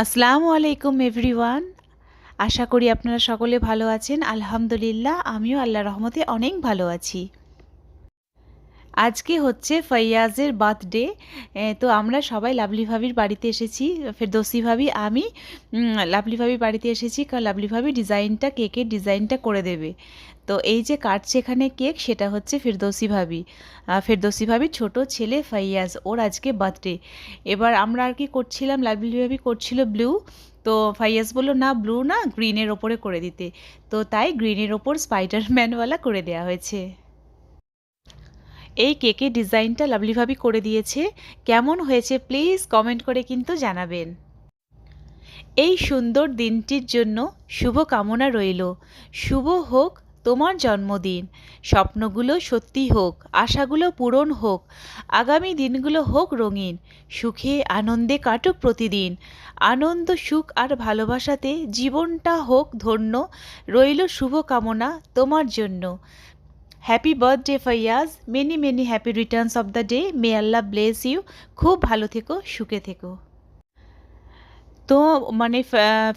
আসসালামু আলাইকুম এভরিওয়ান। আশা করি আপনারা সকলে ভালো আছেন। আলহামদুলিল্লাহ আমিও আল্লাহর রহমতে অনেক ভালো আছি। আজকে হচ্ছে ফাইয়াজের বার্থডে। তো আমরা সবাই লাভলি ভাবির বাড়িতে এসেছি। ফেরদৌসি ভাবি, আমি লাভলি ভাবির বাড়িতে এসেছি কারণ লাভলি ভাবি কেকের ডিজাইনটা করে দেবে। তো এই যে কাটছে এখানে কেক, সেটা হচ্ছে ফেরদৌসি ভাবি। ফেরদৌসি ভাবির ছোট ছেলে ফাইয়াজ, ওর আজকে বার্থডে। এবার আমরা আর কি করছিলাম, লাভলি ভাবি করছিল ব্লু। তো ফাইয়াজ বলল না, ব্লু না, গ্রিনের ওপরে করে দিতে। তো তাই গ্রিনের ওপর স্পাইডারম্যানওয়ালা করে দেওয়া হয়েছে। এই কেকের ডিজাইনটা লাভলিভাবে করে দিয়েছে। কেমন হয়েছে প্লিজ কমেন্ট করে কিন্তু জানাবেন। এই সুন্দর দিনটির জন্য শুভ কামনা রইল। শুভ হোক তোমার জন্মদিন। স্বপ্নগুলো সত্যি হোক, আশাগুলো পূরণ হোক। আগামী দিনগুলো হোক রঙিন। সুখে আনন্দে কাটুক প্রতিদিন। আনন্দ, সুখ আর ভালোবাসাতে জীবনটা হোক ধন্য। রইল শুভ কামনা তোমার জন্য। Happy birthday Faiyaz, many many happy returns of the day, may Allah bless you. খুব ভালো থেকো, সুখে থেকো। তো মানে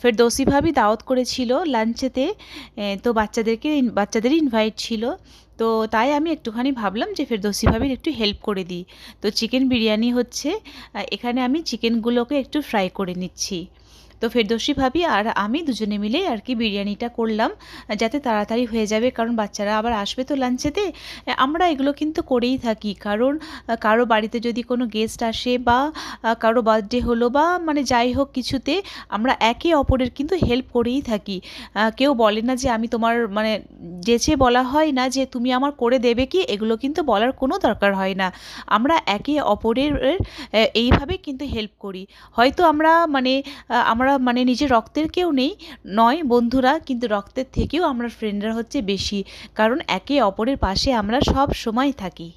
ফেরদৌসি ভাবি দাওয়াত করেছিল লাঞ্চেতে। তো বাচ্চাদের ইনভাইট ছিল। তো তাই আমি একটুখানি ভাবলাম যে ফেরদৌসি ভাবির একটু হেল্প করে দিই। তো চিকেন বিরিয়ানি হচ্ছে, এখানে আমি চিকেনগুলোকে একটু ফ্রাই করে নিচ্ছি। তো ফেরদৌসি ভাবি আর আমি দুজনে মিলে আর কি বিরিয়ানিটা করলাম, যাতে তাড়াতাড়ি হয়ে যাবে, কারণ বাচ্চারা আবার আসবে তো লাঞ্চেতে। আমরা এগুলো কিন্তু করেই থাকি, কারণ কারো বাড়িতে যদি কোনো গেস্ট আসে বা কারো বার্থডে হলো বা মানে যাই হোক কিছুতে, আমরা একে অপরের কিন্তু হেল্প করেই থাকি। কেউ বলে না যে আমি তোমার মানে যেচে বলা হয় না যে তুমি আমার করে দেবে কি, এগুলো কিন্তু বলার কোনো দরকার হয় না। আমরা একে অপরের এইভাবে কিন্তু হেল্প করি। হয়তো আমরা মানে নিজের রক্তের কেউ নেই নয় বন্ধুরা, কিন্তু রক্তের থেকেও আমরা ফ্রেন্ডরা হচ্ছে বেশি, কারণ একে অপরের পাশে আমরা সব সময় থাকি।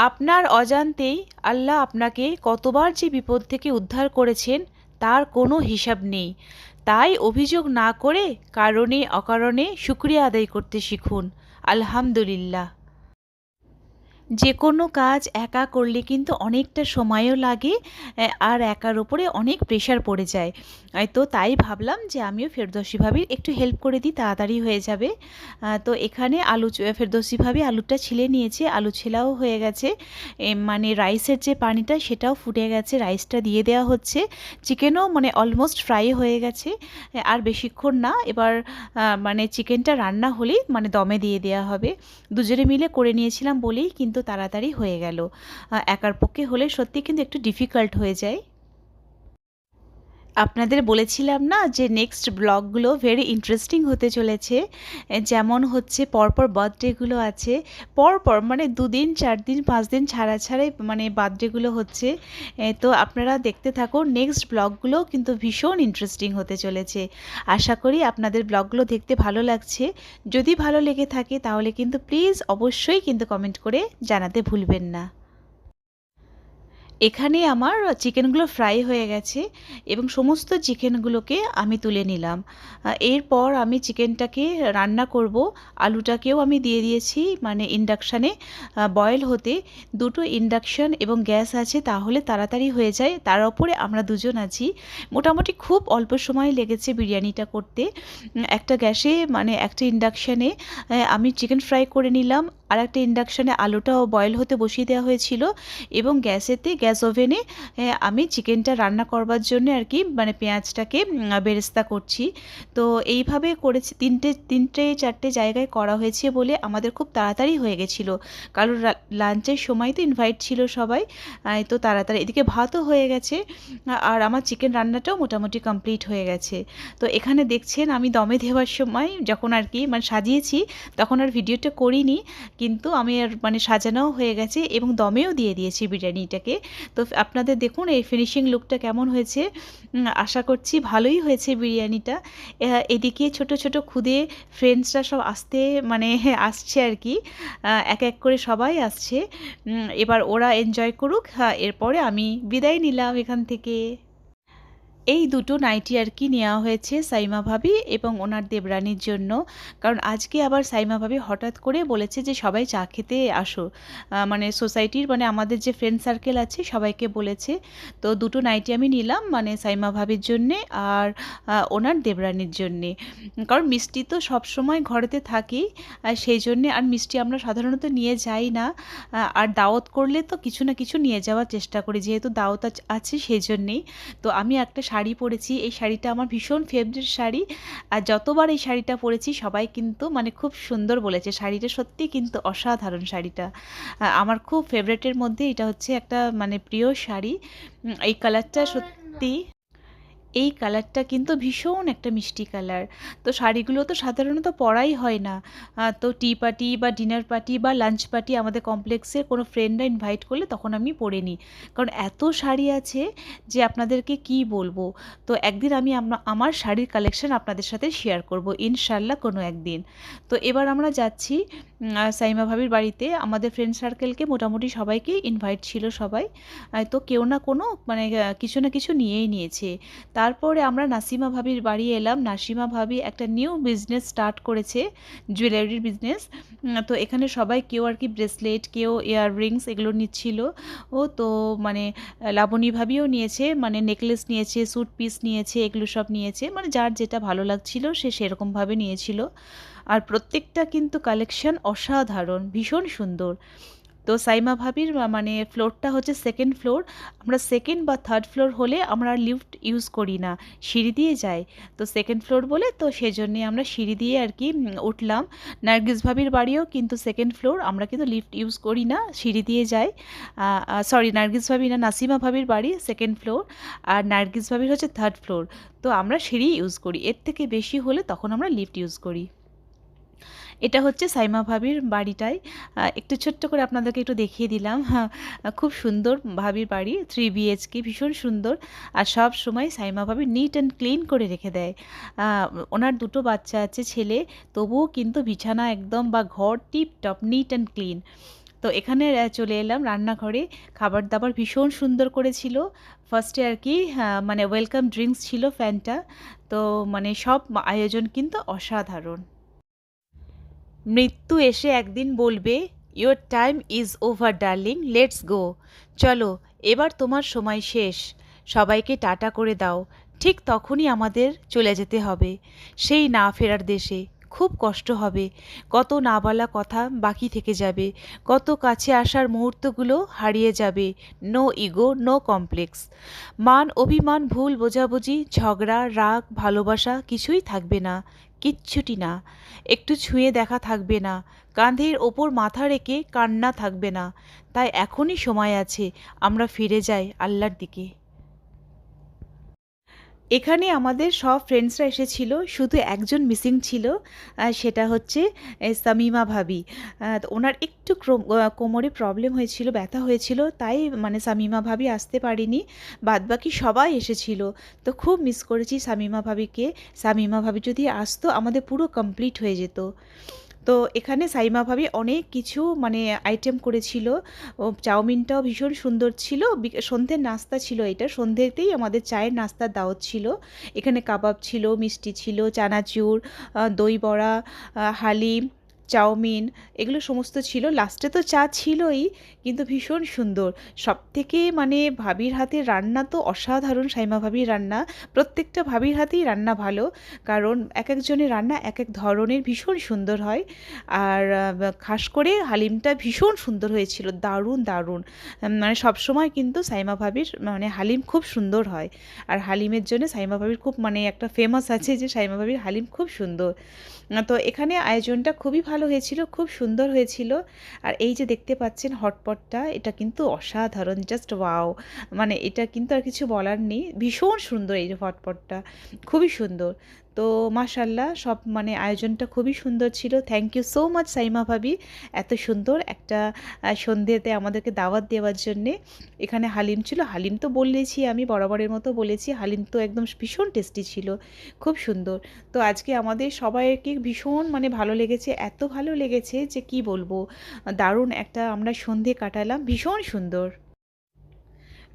আপনার অজান্তেই আল্লাহ আপনাকে কতবার যে বিপদ থেকে উদ্ধার করেছেন তার কোনো হিসাব নেই। তাই অভিযোগ না করে কারণে অকারণে শুকরিয়া আদায় করতে শিখুন। আলহামদুলিল্লাহ। যে কোনো কাজ একা করলে কিন্তু অনেকটা সময়ও লাগে, আর একার ওপরে অনেক প্রেশার পড়ে যায়। তো তাই ভাবলাম যে আমিও ফেরদৌসি ভাবির একটু হেল্প করে দিই, তাড়াতাড়ি হয়ে যাবে। তো এখানে ফেরদৌসি ভাবি আলুটা ছিলে নিয়েছে, আলু ছেলাও হয়ে গেছে। মানে রাইসের যে পানিটা সেটাও ফুটে গেছে, রাইসটা দিয়ে দেওয়া হচ্ছে। চিকেনও মানে অলমোস্ট ফ্রাই হয়ে গেছে। আর বেশিক্ষণ না, এবার মানে চিকেনটা রান্না হলেই মানে দমে দিয়ে দেওয়া হবে। দুজনে মিলে করে নিয়েছিলাম বলেই কিন্তু তাড়াতাড়ি হয়ে গেল। একার পক্ষে হলে সত্যি কিন্তু একটু ডিফিকাল্ট হয়ে যায়। আপনাদের বলেছিলাম না যে নেক্সট ব্লগগুলো ভেরি ইন্টারেস্টিং হতে চলেছে। যেমন হচ্ছে পরপর বার্থডেগুলো আছে, পরপর মানে 2 দিন 4 দিন 5 দিন ছাড়া ছাড়াই মানে বার্থডেগুলো হচ্ছে। তো আপনারা দেখতে থাকুন, নেক্সট ব্লগগুলো কিন্তু ভীষণ ইন্টারেস্টিং হতে চলেছে। আশা করি আপনাদের ব্লগগুলো দেখতে ভালো লাগছে। যদি ভালো লেগে থাকে তাহলে কিন্তু প্লিজ অবশ্যই কিন্তু কমেন্ট করে জানাতে ভুলবেন না। এখানে আমার চিকেনগুলো ফ্রাই হয়ে গেছে এবং সমস্ত চিকেনগুলোকে আমি তুলে নিলাম। এরপর আমি চিকেনটাকে রান্না করব। আলুটাকেও আমি দিয়ে দিয়েছি মানে ইন্ডাকশানে বয়েল হতে। দুটো ইন্ডাকশান এবং গ্যাস আছে, তাহলে তাড়াতাড়ি হয়ে যায়। তার উপরে আমরা দুজন আছি। মোটামুটি খুব অল্প সময় লেগেছে বিরিয়ানিটা করতে। একটা গ্যাসে মানে একটা ইন্ডাকশানে আমি চিকেন ফ্রাই করে নিলাম, আর একটা ইন্ডাকশানে আলুটাও বয়েল হতে বসিয়ে দেওয়া হয়েছিল, এবং গ্যাস ওভেনে আমি চিকেনটা রান্না করবার জন্য আর কি মানে পেঁয়াজটাকে বেরেস্তা করছি। তো এইভাবে করেছি, তিনটে চারটে জায়গায় করা হয়েছে বলে আমাদের খুব তাড়াতাড়ি হয়ে গেছিলো, কারণ লাঞ্চের সময় তো ইনভাইট ছিল সবাই। তো তাড়াতাড়ি এদিকে ভাতও হয়ে গেছে, আর আমার চিকেন রান্নাটাও মোটামুটি কমপ্লিট হয়ে গেছে। তো এখানে দেখছেন আমি দমে দেওয়ার সময় যখন আর কি মানে সাজিয়েছি, তখন আর ভিডিওটা করিনি, কিন্তু আমি আর মানে সাজানোও হয়ে গেছে এবং দমেও দিয়ে দিয়েছি বিরিয়ানিটাকে। তো আপনাদের দেখুন এই ফিনিশিং লুকটা কেমন হয়েছে। আশা করছি ভালোই হয়েছে বিরিয়ানিটা। এদিকে ছোট ছোট খুদে ফ্রেন্ডসরা সব আসছে আর কি। এক এক করে সবাই আসছে। এবার ওরা এনজয় করুক, এরপরে আমি বিদায় নিলাম এখান থেকে। এই দুটো নাইটি আর কি নেওয়া হয়েছে সাইমা ভাবি এবং ওনার দেবরানীর জন্য। কারণ আজকে আবার সাইমা ভাবি হঠাৎ করে বলেছে যে সবাই চা খেতে আসো, মানে সোসাইটির মানে আমাদের যে ফ্রেন্ড সার্কেল আছে সবাইকে বলেছে। তো দুটো নাইটি আমি নিলাম, মানে সাইমা ভাবির জন্যে আর ওনার দেবরানীর জন্যে। কারণ মিষ্টি তো সবসময় ঘরেতে থাকেই, সেই জন্যে আর মিষ্টি আমরা সাধারণত নিয়ে যাই না। আর দাওয়াত করলে তো কিছু না কিছু নিয়ে যাওয়ার চেষ্টা করি, যেহেতু দাওয়াত আছে সেই জন্যেই। তো আমি একটা শাড়ি পরেছি, এই শাড়িটা আমার ভীষণ ফেভারিট শাড়ি। আর যতবার এই শাড়িটা পরেছি সবাই কিন্তু মানে খুব সুন্দর বলেছে। শাড়িটা সত্যিই কিন্তু অসাধারণ শাড়িটা। আমার খুব ফেভারিটের মধ্যে এটা হচ্ছে একটা মানে প্রিয় শাড়ি। এই কালারটা সত্যি, এই কালারটা কিন্তু ভীষণ একটা মিষ্টি কালার। তো শাড়িগুলো তো সাধারণত পরাই হয় না। তো টি পার্টি বা ডিনার পার্টি বা লাঞ্চ পার্টি আমাদের কমপ্লেক্সের কোনো ফ্রেন্ডরা ইনভাইট করলে তখন আমি পরে নিই। কারণ এত শাড়ি আছে যে আপনাদেরকে কি বলবো। তো একদিন আমি আমার শাড়ির কালেকশন আপনাদের সাথে শেয়ার করব ইনশাল্লাহ কোনো একদিন। তো এবার আমরা যাচ্ছি সাইমা ভাবির বাড়িতে। আমাদের ফ্রেন্ড সার্কেলকে মোটামুটি সবাইকে ইনভাইট ছিল সবাই। তো কেউ না কোনো মানে কিছু না কিছু নিয়েই নিয়েছে। তারপরে আমরা নাসিমা ভাবির বাড়ি এলাম। নাসিমা ভাবি একটা নিউ বিজনেস স্টার্ট করেছে, জুয়েলারির বিজনেস। তো এখানে সবাই কেউ আর কি ব্রেসলেট, কেউ ইয়াররিংস এগুলো নিচ্ছিল। তো মানে লাবণী ভাবিও নিয়েছে, মানে নেকলেস নিয়েছে, স্যুট পিস নিয়েছে, এগুলো সব নিয়েছে, মানে যার যেটা ভালো লাগছিল সে সেরকমভাবে নিয়েছিল। আর প্রত্যেকটা কিন্তু কালেকশন অসাধারণ, ভীষণ সুন্দর। তো সাইমা ভাবির মানে ফ্লোরটা হচ্ছে সেকেন্ড ফ্লোর। আমরা সেকেন্ড বা থার্ড ফ্লোর হলে আমরা লিফট ইউজ করি না, সিঁড়ি দিয়ে যাই। তো সেকেন্ড ফ্লোর বলে তো সেজন্যে আমরা সিঁড়ি দিয়ে আর কি উঠলাম। নার্গিস ভাবির বাড়িও কিন্তু সেকেন্ড ফ্লোর, আমরা কিন্তু লিফট ইউজ করি না, সিঁড়ি দিয়ে যাই। সরি, নার্গিস ভাবি না, নাসিমা ভাবির বাড়ি সেকেন্ড ফ্লোর আর নার্গিস ভাবির হচ্ছে থার্ড ফ্লোর। তো আমরা সিঁড়ি ইউজ করি, এর থেকে বেশি হলে তখন আমরা লিফট ইউজ করি। এটা হচ্ছে সাইমা ভাবির বাড়িটাই। একটু ছোট্ট করে আপনাদেরকে একটু দেখিয়ে দিলাম। হ্যাঁ, খুব সুন্দর ভাবির বাড়ি, 3 BHK, ভীষণ সুন্দর। আর সব সময় সাইমা ভাবি নিট অ্যান্ড ক্লিন করে রেখে দেয়। ওনার দুটো বাচ্চা আছে, ছেলে, তবুও কিন্তু বিছানা একদম বা ঘর tip top neat and clean. তো এখানে চলে এলাম রান্নাঘরে। খাবার দাবার ভীষণ সুন্দর করেছিল। ফার্স্টে আর কি মানে ওয়েলকাম ড্রিঙ্কস ছিল, ফ্যান্টা। তো মানে সব আয়োজন কিন্তু অসাধারণ। মৃত্যু এসে একদিন বলবে, your time is over darling, let's go. চলো, এবার তোমার সময় শেষ, সবাইকে টাটা করে দাও। ঠিক তখনই আমাদের চলে যেতে হবে, সেই না ফেরার দেশে। খুব কষ্ট হবে, কত না বলা কথা বাকি থেকে যাবে, কত কাছে আসার মুহূর্তগুলো হারিয়ে যাবে। No ego, no complex. মান অভিমান, ভুল বোঝাবুঝি, ঝগড়া, রাগ, ভালোবাসা কিছুই থাকবে না, কিচ্ছুটি না। একটু ছুঁয়ে দেখা থাকবে না, কাঁধের ওপর মাথা রেখে কান্না থাকবে না। তাই এখনই সময় আছে, আমরা ফিরে যাই আল্লাহর দিকে। এখানে আমাদের সব ফ্রেন্ডসরা এসেছিল, শুধু একজন মিসিং ছিল। সেটা হচ্ছে সামিমা ভাবি। তো ওনার একটু কোমরে প্রবলেম হয়েছিল, ব্যথা হয়েছিল, তাই মানে সামিমা ভাবি আসতে পারেনি। বাদবাকি সবাই এসেছিল। তো খুব মিস করেছি সামিমা ভাবিকে। সামিমা ভাবি যদি আসতো আমাদের পুরো কমপ্লিট হয়ে যেত। তো এখানে সাইমা ভাবি অনেক কিছু মানে আইটেম করেছিল। চাউমিনটাও ভীষণ সুন্দর ছিল। সন্ধ্যের নাস্তা ছিল এটা, সন্ধ্যেতেই আমাদের চায়ের নাস্তার দাওয়াত ছিল। এখানে কাবাব ছিল, মিষ্টি ছিল, চানাচুর, দই বড়া, হালিম, চাউমিন, এগুলো সমস্ত ছিল। লাস্টে তো চা ছিলই, কিন্তু ভীষণ সুন্দর। সবথেকে মানে ভাবির হাতের রান্না তো অসাধারণ। সাইমা ভাবির রান্না, প্রত্যেকটা ভাবির হাতেই রান্না ভালো, কারণ এক একজনের রান্না এক এক ধরনের, ভীষণ সুন্দর হয়। আর খাস করে হালিমটা ভীষণ সুন্দর হয়েছিল, দারুণ দারুণ। মানে সবসময় কিন্তু সাইমা ভাবির মানে হালিম খুব সুন্দর হয়। আর হালিমের জন্য সাইমা ভাবির খুব মানে একটা ফেমাস আছে যে সাইমা ভাবির হালিম খুব সুন্দর। তো এখানে আয়োজনটা খুবই ভালো হয়েছিল, খুব সুন্দর হয়েছিল। আর এই যে দেখতে পাচ্ছেন হটপটটা, এটা কিন্তু অসাধারণ, জাস্ট ওয়াও। মানে এটা কিন্তু আর কিছু বলার নেই, ভীষণ সুন্দর এই যে হটপটটা, খুবই সুন্দর। তো মাশাল্লাহ সব মানে আয়োজনটা খুবই সুন্দর ছিল। Thank you so much Saima ভাবি, এত সুন্দর একটা সন্ধ্যেতে আমাদেরকে দাওয়াত দেওয়ার জন্যে। এখানে হালিম ছিল, হালিম তো বলেছি আমি বরাবরের মতো বলেছি, হালিম তো একদম ভীষণ টেস্টি ছিল, খুব সুন্দর। তো আজকে আমাদের সবাইকে ভীষণ মানে ভালো লেগেছে, এত ভালো লেগেছে যে কি বলবো। দারুণ একটা আমরা সন্ধে কাটালাম, ভীষণ সুন্দর।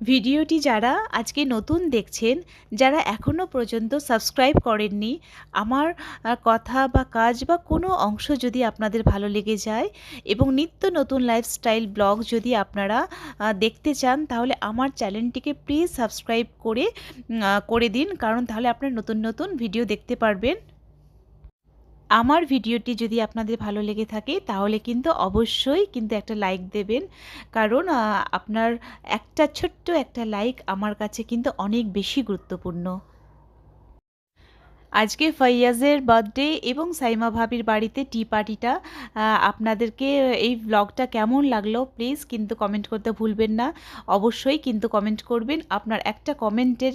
ভিডিওটি যারা আজকে নতুন দেখছেন, যারা এখনও পর্যন্ত সাবস্ক্রাইব করেননি, আমার কথা বা কাজ বা কোনো অংশ যদি আপনাদের ভালো লেগে যায় এবং নিত্য নতুন লাইফস্টাইল ব্লগ যদি আপনারা দেখতে চান, তাহলে আমার চ্যানেলটিকে প্লিজ সাবস্ক্রাইব করে দিন, কারণ তাহলে আপনারা নতুন নতুন ভিডিও দেখতে পারবেন। আমার ভিডিওটি যদি আপনাদের ভালো লেগে থাকে তাহলে কিন্তু অবশ্যই কিন্তু একটা লাইক দেবেন, কারণ আপনার একটা ছোট্ট একটা লাইক আমার কাছে কিন্তু অনেক বেশি গুরুত্বপূর্ণ। আজকে ফাইয়াজের বার্থডে এবং সাইমা ভাবির বাড়িতে টি পার্টিটা, আপনাদেরকে এই ব্লগটা কেমন লাগলো প্লিজ কিন্তু কমেন্ট করতে ভুলবেন না। অবশ্যই কিন্তু কমেন্ট করবেন। আপনার একটা কমেন্টের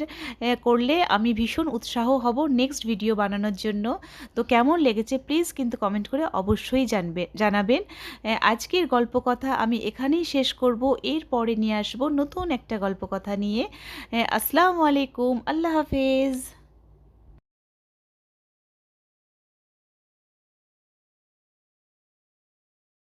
করলে আমি ভীষণ উৎসাহ হব নেক্সট ভিডিও বানানোর জন্য। তো কেমন লেগেছে প্লিজ কিন্তু কমেন্ট করে অবশ্যই জানাবেন। আজকের গল্পকথা আমি এখানেই শেষ করব। এরপরে নিয়ে আসবো নতুন একটা গল্পকথা নিয়ে। আসসালামু আলাইকুম, আল্লাহ হাফেজ।